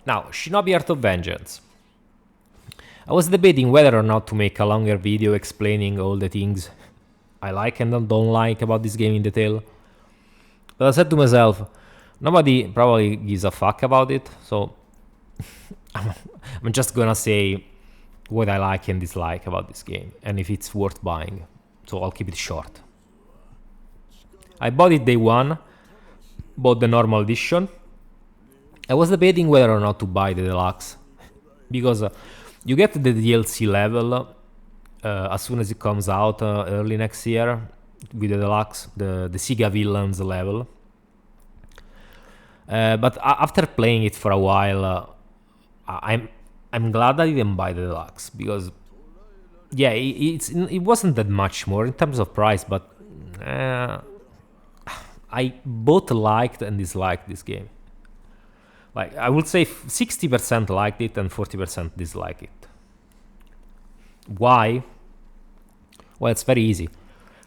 Now, Shinobi Art of Vengeance. I was debating whether or not to make a longer video explaining all the things I like and don't like about this game in detail. But I said to myself, nobody probably gives a fuck about it, so I'm just gonna say what I like and dislike about this game, and if it's worth buying. So I'll keep it short. I bought it day one, bought the normal edition. I was debating whether or not to buy the deluxe, because you get the DLC level as soon as it comes out early next year with the deluxe, the Siga Villains level. But after playing it for a while, I'm glad I didn't buy the deluxe, because yeah, it wasn't that much more in terms of price, but I both liked and disliked this game. Like, I would say 60% liked it and 40% disliked it. Why? Well, it's very easy.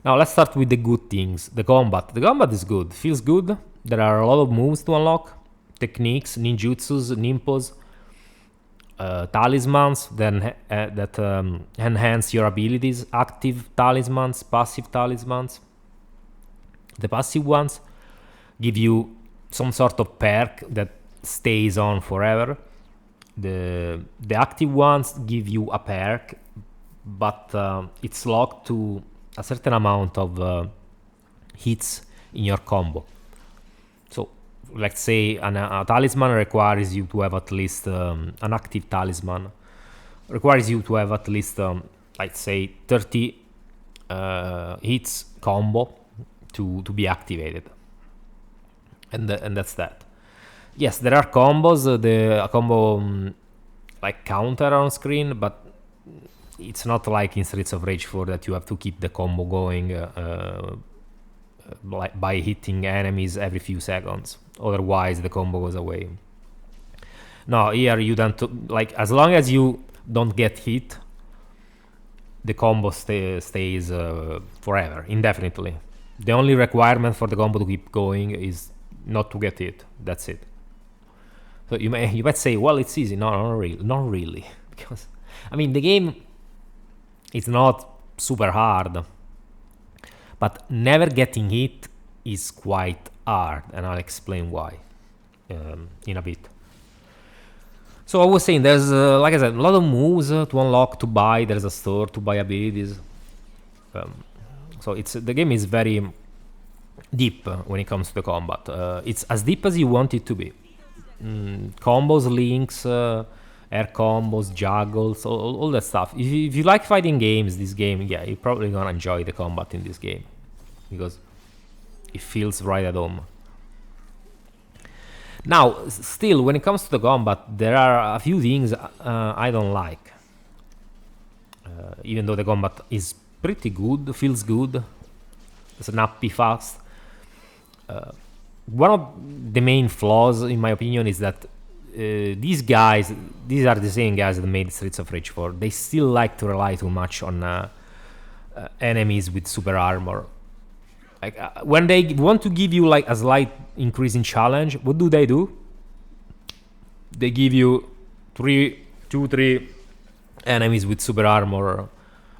Now let's start with the good things. The combat. The combat is good. Feels good. There are a lot of moves to unlock. Techniques, ninjutsus, nimpos, talismans that enhance your abilities. Active talismans, passive talismans. The passive ones give you some sort of perk that stays on forever. The active ones give you a perk, but it's locked to a certain amount of hits in your combo. So let's say a talisman requires you to have at least an active talisman requires you to have at least let's say 30 hits combo to be activated, and that's that. Yes, there are combos, a combo like counter on screen, but it's not like in Streets of Rage 4 that you have to keep the combo going by hitting enemies every few seconds. Otherwise, the combo goes away. No, here you don't, like, as long as you don't get hit, the combo stays forever, indefinitely. The only requirement for the combo to keep going is not to get hit. That's it. So you might say, well, it's easy. No, not really. Because, I mean, the game is not super hard, but never getting hit is quite hard, and I'll explain why in a bit. So I was saying, there's, like I said, a lot of moves to unlock, to buy. There's a store to buy abilities. So the game is very deep when it comes to the combat. It's as deep as you want it to be. Combos, links, air combos, juggles, all that stuff. If you like fighting games, this game, yeah, you're probably gonna enjoy the combat in this game, because it feels right at home. Now, still, when it comes to the combat, there are a few things I don't like. Even though the combat is pretty good, feels good, snappy, fast. One of the main flaws, in my opinion, is that these are the same guys that made Streets of Rage 4. They still like to rely too much on enemies with super armor. Like when they want to give you like a slight increase in challenge, what do? They give you 3 enemies with super armor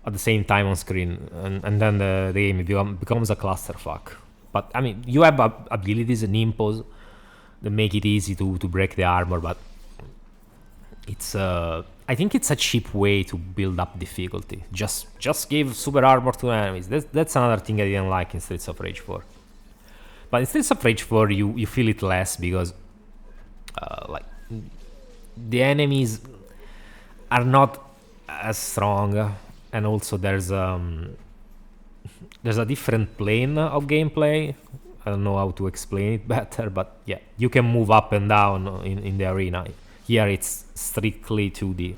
at the same time on screen, and then the game becomes a clusterfuck. But I mean, you have abilities and nimpos that make it easy to break the armor, but it's I think it's a cheap way to build up difficulty. Just give super armor to enemies. That's another thing I didn't like in Streets of Rage 4. But in Streets of Rage 4, you feel it less, because like the enemies are not as strong, and also there's a different plane of gameplay. I don't know how to explain it better, but yeah, you can move up and down in the arena. Here it's strictly 2D.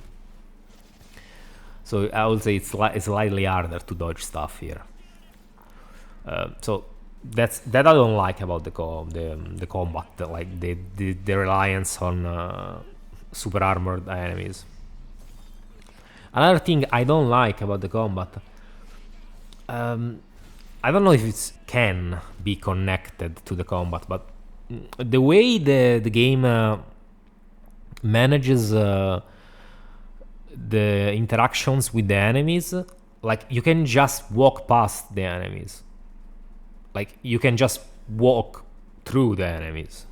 So I would say it's slightly harder to dodge stuff here. So that I don't like about the combat, like the reliance on super armored enemies. Another thing I don't like about the combat, I don't know if it can be connected to the combat, but the way the game manages the interactions with the enemies. Like, you can just walk past the enemies. Like, you can just walk through the enemies.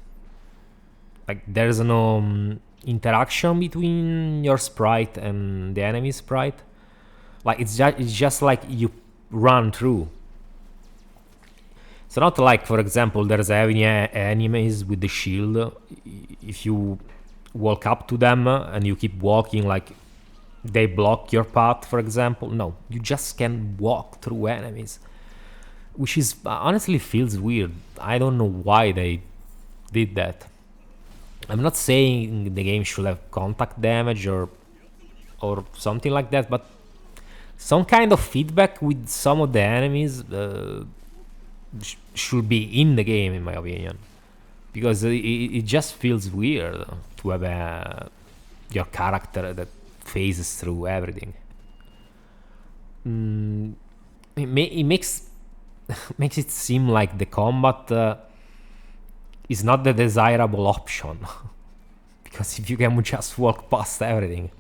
Like, there's no interaction between your sprite and the enemy sprite. Like, it's just like you run through. So not like, for example, there's any enemies with the shield. If you walk up to them and you keep walking, like, they block your path, for example. No, you just can walk through enemies, which is honestly feels weird. I don't know why they did that. I'm not saying the game should have contact damage or something like that, but some kind of feedback with some of the enemies should be in the game, in my opinion, because it just feels weird to have your character that phases through everything. It makes makes it seem like the combat is not the desirable option because if you can just walk past everything,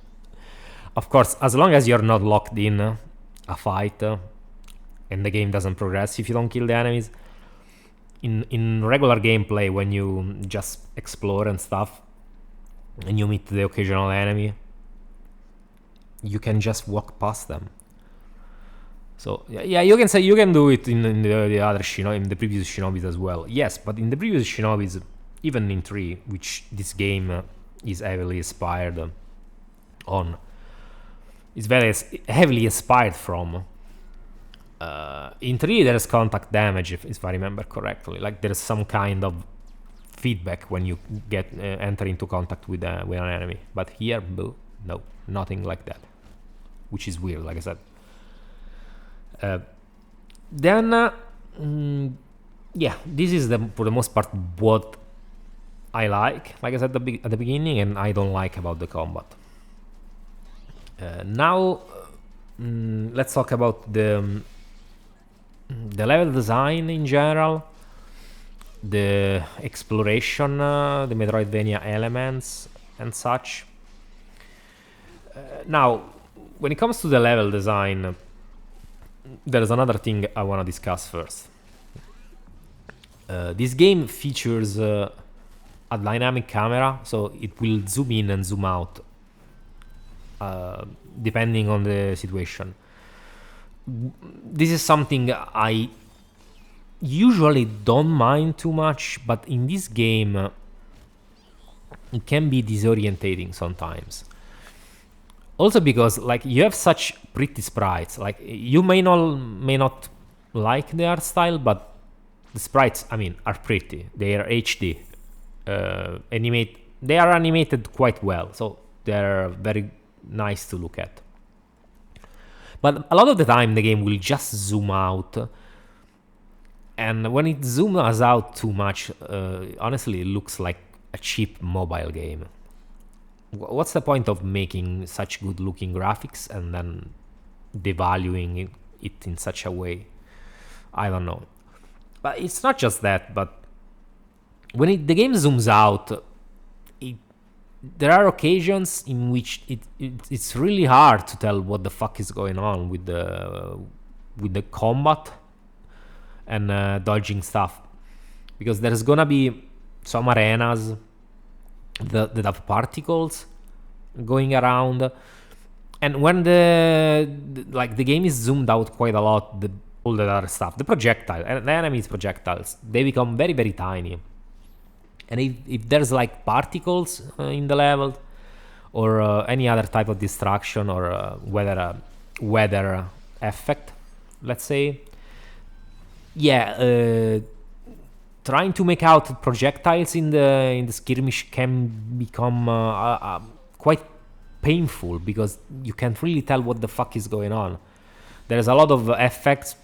of course, as long as you're not locked in a fight and the game doesn't progress if you don't kill the enemies. In regular gameplay, when you just explore and stuff and you meet the occasional enemy, you can just walk past them. So yeah, you can say you can do it in the other Shinobi, in the previous Shinobis as well. Yes, but in the previous Shinobis, even in 3, which this game is heavily inspired on, is very heavily inspired from. In 3 there's contact damage, if I remember correctly. Like, there's some kind of feedback when you get enter into contact with an enemy. But here, no, nothing like that, which is weird, like I said. Yeah, this is for the most part what I like I said at the beginning, and I don't like about the combat. Now let's talk about the level design in general, the exploration, the Metroidvania elements and such. Now, when it comes to the level design, there's another thing I want to discuss first. This game features a dynamic camera, so it will zoom in and zoom out depending on the situation. This is something I usually don't mind too much, but in this game it can be disorientating sometimes. Also because, like, you have such pretty sprites. Like, you may not like the art style, but the sprites, I mean, are pretty. They are HD. They are animated quite well, so they're very nice to look at. But a lot of the time the game will just zoom out, and when it zooms out too much, honestly, it looks like a cheap mobile game. What's the point of making such good looking graphics and then devaluing it in such a way? I don't know. But it's not just that, but when the game zooms out, there are occasions in which it's really hard to tell what the fuck is going on with the combat and dodging stuff, because there's gonna be some arenas that have particles going around, and when the game is zoomed out quite a lot, all the other stuff, the enemies projectiles, they become very, very tiny. And if there's like particles in the level or any other type of distraction or weather effect, let's say, trying to make out projectiles in the skirmish can become quite painful because you can't really tell what the fuck is going on. There's a lot of effects,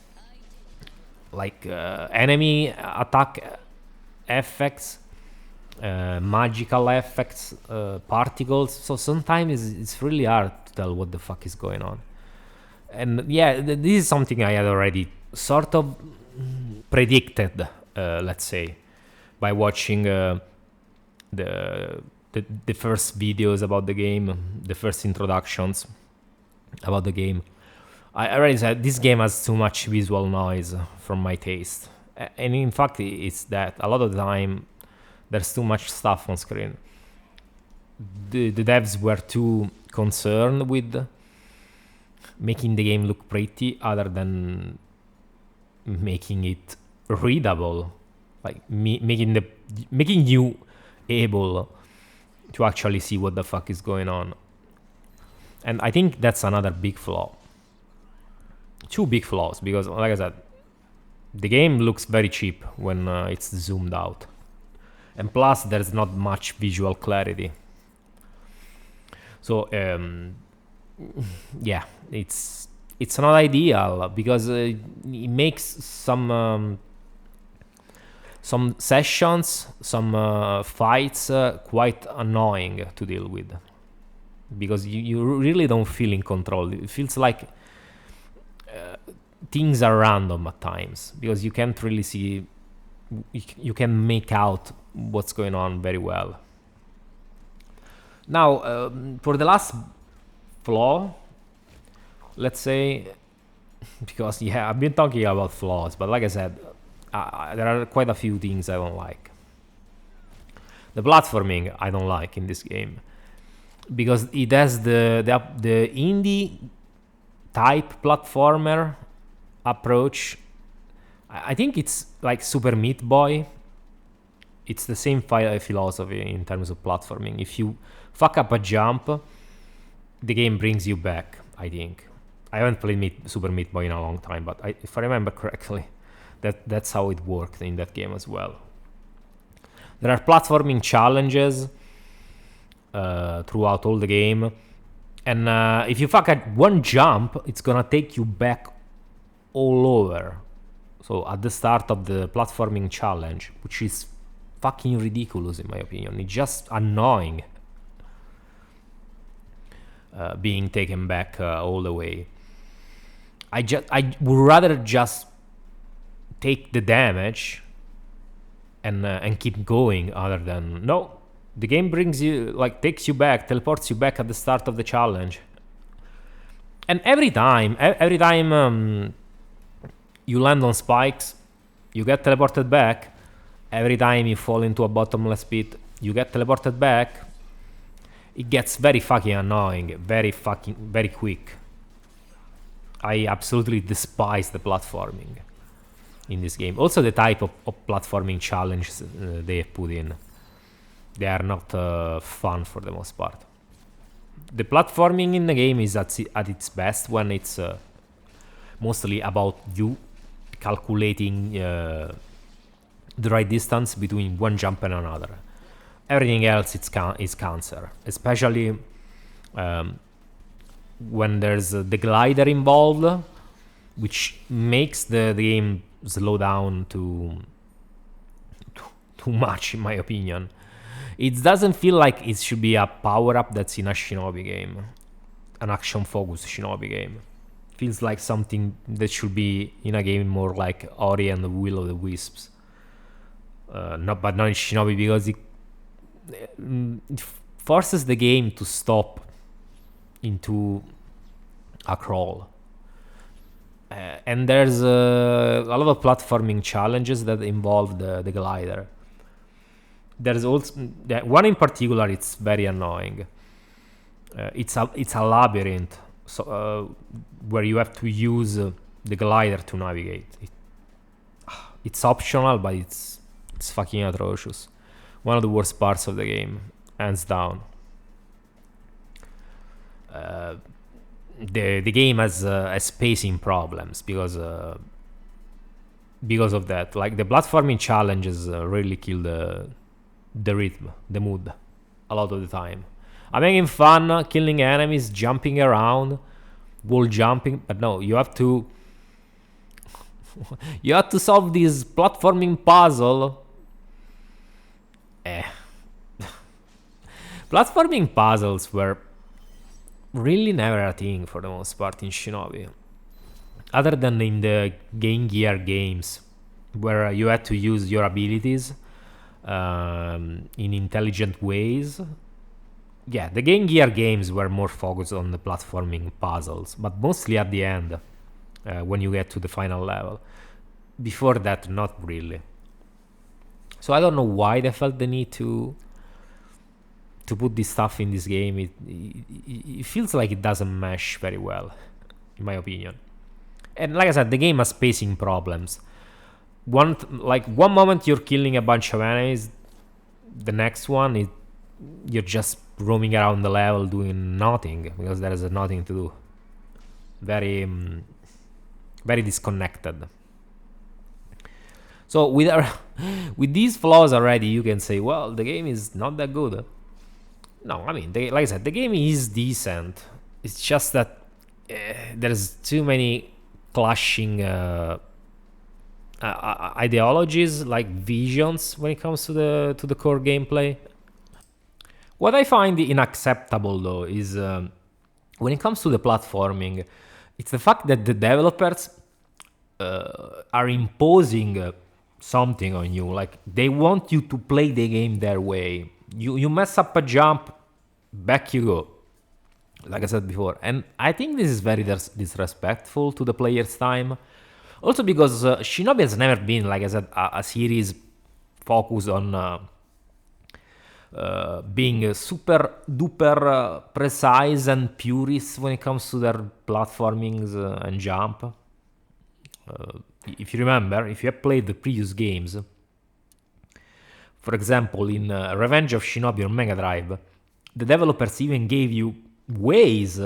like enemy attack effects, magical effects, particles. So sometimes it's really hard to tell what the fuck is going on. And yeah, this is something I had already sort of predicted, let's say, by watching the the first videos about the game, the first introductions about the game, I already said this game has too much visual noise for my taste. And in fact, it's that a lot of the time there's too much stuff on screen. The devs were too concerned with making the game look pretty other than making it readable, like making you able to actually see what the fuck is going on. And I think that's another big flaw. Two big flaws, because like I said, the game looks very cheap when it's zoomed out, and plus there's not much visual clarity. So yeah, it's not ideal, because it makes some sessions, some fights quite annoying to deal with, because you really don't feel in control. It feels like things are random at times, because you can't really see, you can make out what's going on very well. Now, for the last flaw, let's say, because yeah, I've been talking about flaws, but like I said, there are quite a few things I don't like. The platforming I don't like in this game, because it has the indie type platformer approach. I think it's like Super Meat Boy. It's the same philosophy in terms of platforming. If you fuck up a jump, the game brings you back, I think. I haven't played Super Meat Boy in a long time, but if I remember correctly, that's how it worked in that game as well. There are platforming challenges throughout all the game, and if you fuck at one jump, it's gonna take you back all over. So at the start of the platforming challenge, which is fucking ridiculous in my opinion, it's just annoying, being taken back all the way. I would rather just take the damage and keep going, other than no. The game brings you, like, takes you back, teleports you back at the start of the challenge. And every time you land on spikes, you get teleported back. Every time you fall into a bottomless pit, you get teleported back. It gets very fucking annoying, very quick. I absolutely despise the platforming in this game. Also, the type of platforming challenges they have put in, they are not fun for the most part. The platforming in the game is at its best when it's mostly about you calculating the right distance between one jump and another. Everything else is cancer, especially when there's the glider involved, which makes the game slow down too much, in my opinion. It doesn't feel like it should be a power-up that's in a Shinobi game, an action-focused Shinobi game. It feels like something that should be in a game more like Ori and the Will of the Wisps. But not in Shinobi, because it forces the game to stop into a crawl. And there's a lot of platforming challenges that involve the glider. There's also one in particular. It's very annoying. It's a labyrinth, so where you have to use the glider to navigate. It's optional, but it's fucking atrocious. One of the worst parts of the game, hands down. The game has spacing problems because of that. Like, the platforming challenges really kill the rhythm, the mood, a lot of the time. I'm having fun killing enemies, jumping around, wall jumping, but no, you have to solve this platforming puzzle. Platforming puzzles were really never a thing for the most part in Shinobi, other than in the Game Gear games, where you had to use your abilities in intelligent ways. Yeah, the Game Gear games were more focused on the platforming puzzles, but mostly at the end, when you get to the final level. Before that, not really. So I don't know why they felt the need to put this stuff in this game. It feels like it doesn't mesh very well, in my opinion. And like I said, the game has pacing problems. One moment you're killing a bunch of enemies, the next one you're just roaming around the level doing nothing because there is nothing to do. Very very disconnected. So with these flaws already, you can say, well, the game is not that good. No, I mean, like I said, the game is decent. It's just that there's too many clashing ideologies, like visions, when it comes to the core gameplay. What I find unacceptable, though, is when it comes to the platforming, it's the fact that the developers are imposing something on you. Like, they want you to play the game their way. You mess up a jump, back you go, like I said before. And I think this is very disrespectful to the player's time. Also because Shinobi has never been, like I said, a series focused on being super duper precise and purist when it comes to their platformings and jump. If you remember, if you have played the previous games, for example, in Revenge of Shinobi on Mega Drive, the developers even gave you ways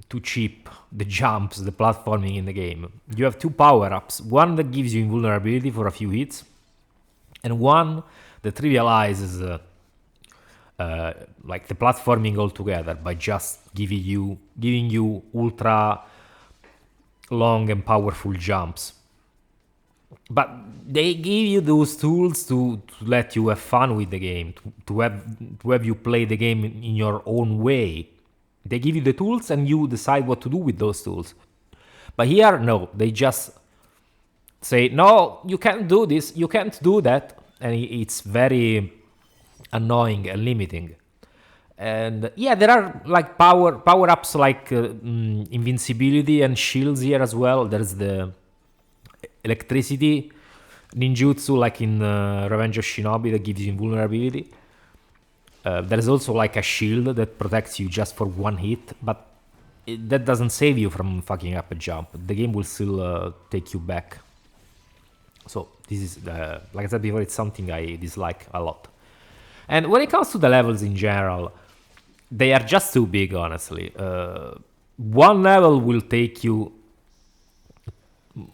to cheap the jumps, the platforming in the game. You have two power-ups, one that gives you invulnerability for a few hits, and one that trivializes like the platforming altogether by just giving you ultra long and powerful jumps. But they give you those tools to let you have fun with the game, to have you play the game in your own way. They give you the tools and you decide what to do with those tools. But here, no, they just say, no, you can't do this, you can't do that. And it's very annoying and limiting. And yeah, there are like power-ups like invincibility and shields here as well. There's the electricity ninjutsu like in Revenge of Shinobi that gives you invulnerability. There's also like a shield that protects you just for one hit, but that doesn't save you from fucking up a jump. The game will still take you back. So this is, like I said before, it's something I dislike a lot. And when it comes to the levels in general, they are just too big, honestly. One level will take you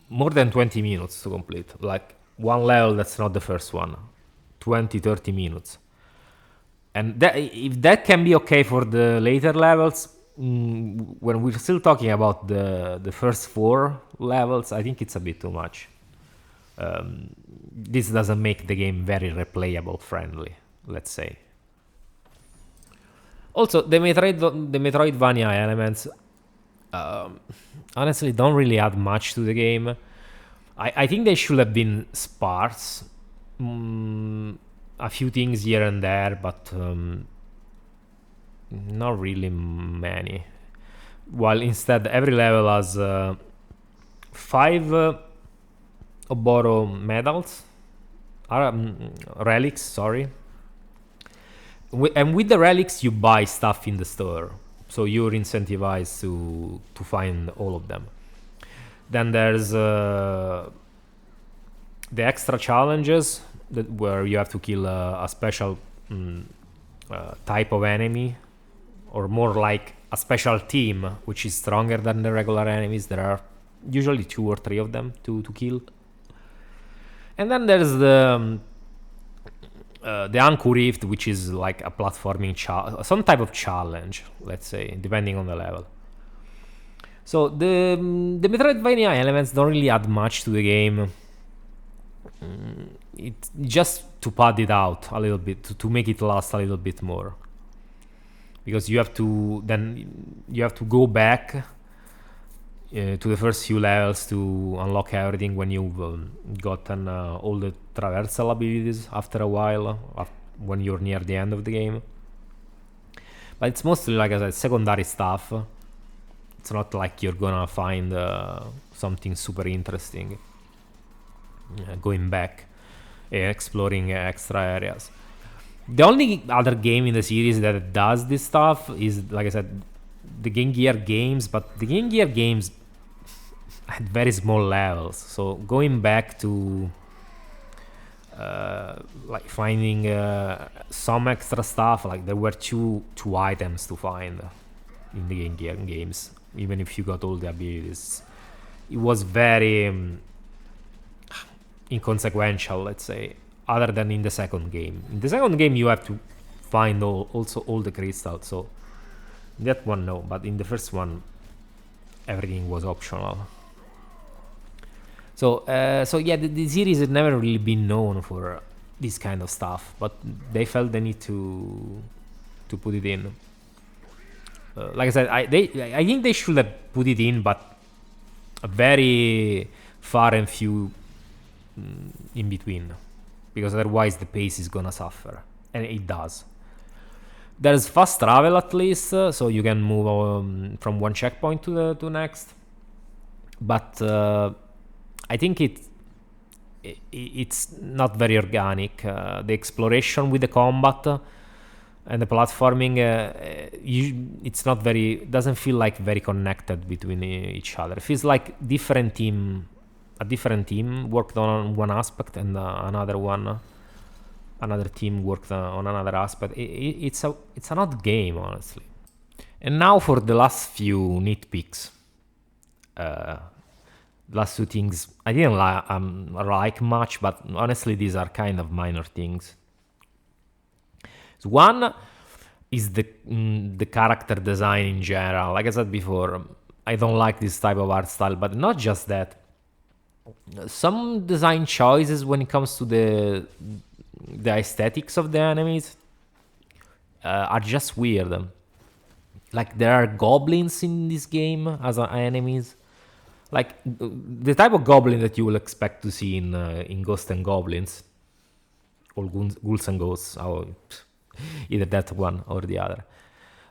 more than 20 minutes to complete. Like one level that's not the first one. 20-30 minutes. And that, if that can be okay for the later levels, when we're still talking about the first 4 levels, I think it's a bit too much. This doesn't make the game very replayable friendly, let's say. Also, the Metroidvania elements honestly don't really add much to the game. I think they should have been sparse. A few things here and there, but not really many. While instead every level has 5 Oboro medals, relics, sorry. And with the relics you buy stuff in the store, so you're incentivized to find all of them. Then there's the extra challenges where you have to kill a special type of enemy, or more like a special team which is stronger than the regular enemies. There are usually 2 or 3 of them to kill. And then there's the Anku Rift, which is like a platforming some type of challenge, let's say, depending on the level. So the Metroidvania elements don't really add much to the game. It's just to pad it out a little bit, to make it last a little bit more, because you have to go back to the first few levels to unlock everything when you've gotten all the traversal abilities after a while, when you're near the end of the game. But it's mostly, like I said, secondary stuff. It's not like you're gonna find something super interesting going back and exploring extra areas. The only other game in the series that does this stuff is, like I said, the Game Gear games, but the Game Gear games at very small levels. So going back to like finding some extra stuff, like there were two items to find in the Game Gear games, even if you got all the abilities. It was very inconsequential, let's say, other than in the second game. In the second game you have to find also all the crystals, so in that one no, but in the first one everything was optional. So yeah, the series had never really been known for this kind of stuff, but they felt the need to put it in. Like I said, I think they should have put it in, but very far and few in between, because otherwise the pace is gonna suffer, and it does. There's fast travel at least, so you can move from one checkpoint to the next. But I think it's not very organic. The exploration with the combat and the platforming, it's not very. Doesn't feel like very connected between each other. It feels like a different team worked on one aspect, and another team worked on another aspect. It's an odd game, honestly. And now for the last few nitpicks. Last two things I didn't like much, but honestly these are kind of minor things. So one is the character design in general. Like I said before, I don't like this type of art style, but not just that. Some design choices when it comes to the aesthetics of the enemies are just weird. Like there are goblins in this game as enemies, like the type of goblin that you will expect to see in Ghosts and Goblins, or Ghouls and Ghosts, or either that one or the other,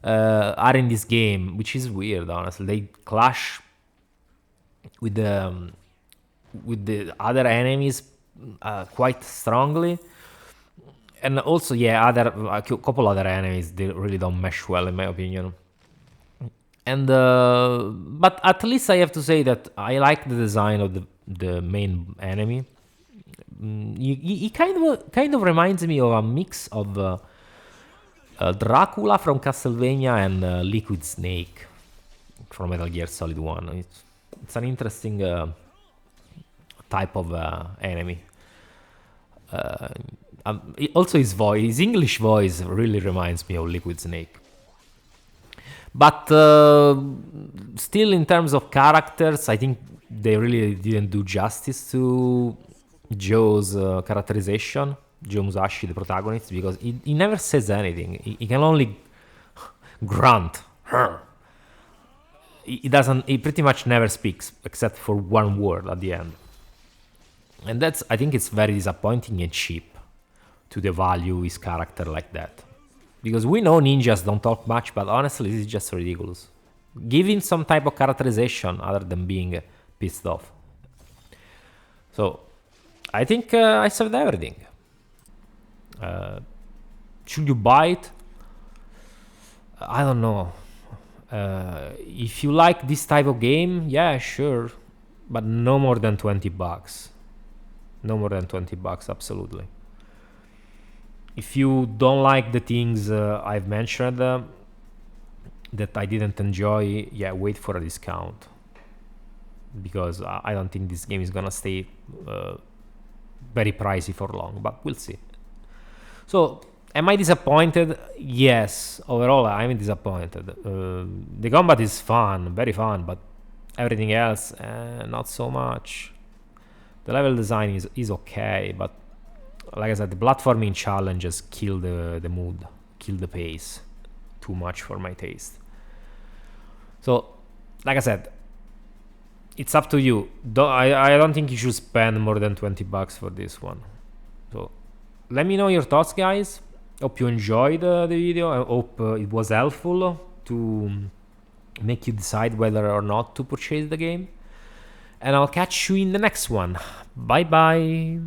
are in this game, which is weird, honestly. They clash with the other enemies quite strongly, and also a couple other enemies, they really don't mesh well in my opinion. And but at least I have to say that I like the design of the main enemy. He kind of reminds me of a mix of Dracula from Castlevania and Liquid Snake from Metal Gear Solid 1. It's an interesting type of enemy. Also his English voice really reminds me of Liquid Snake. But still, in terms of characters, I think they really didn't do justice to Joe's characterization, Joe Musashi, the protagonist, because he never says anything. He can only grunt. He doesn't. He pretty much never speaks except for one word at the end, and I think it's very disappointing and cheap to devalue his character like that. Because we know ninjas don't talk much, but honestly, this is just ridiculous. Give him some type of characterization other than being pissed off. So, I think I served everything. Should you buy it? I don't know. If you like this type of game, yeah, sure. But no more than $20. No more than $20, absolutely. If you don't like the things I've mentioned that I didn't enjoy, yeah, wait for a discount. Because I don't think this game is gonna stay very pricey for long, but we'll see. So, am I disappointed? Yes, overall I'm disappointed. The combat is fun, very fun, but everything else, not so much. The level design is okay, but like I said, the platforming challenges kill the mood, kill the pace too much for my taste. So, like I said, it's up to you. I don't think you should spend more than $20 for this one. So let me know your thoughts, guys. Hope you enjoyed the video. I hope it was helpful to make you decide whether or not to purchase the game. And I'll catch you in the next one. Bye bye.